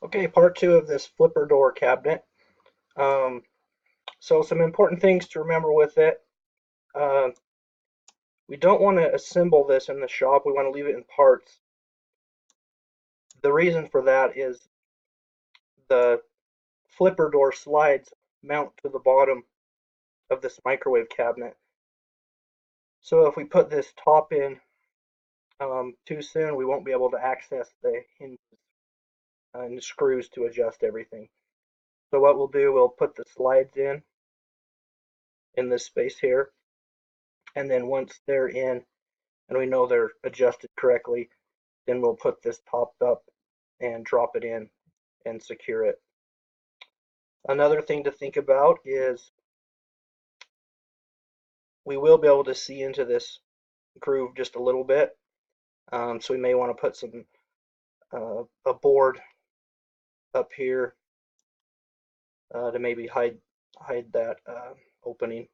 Okay, part two of this flipper door cabinet. Um, so some important things to remember with it. Uh, we don't want to assemble this in the shop. We want to leave it in parts. The reason for that is the flipper door slides mount to the bottom of this microwave cabinet. So if we put this top in too soon, we won't be able to access the hinges and the screws to adjust everything. So what we'll do, we'll put the slides in this space here, and then once they're in and we know they're adjusted correctly, then we'll put this top up and drop it in and secure it. Another thing to think about is we will be able to see into this groove just a little bit. So we may want to put a board up here to maybe hide that opening.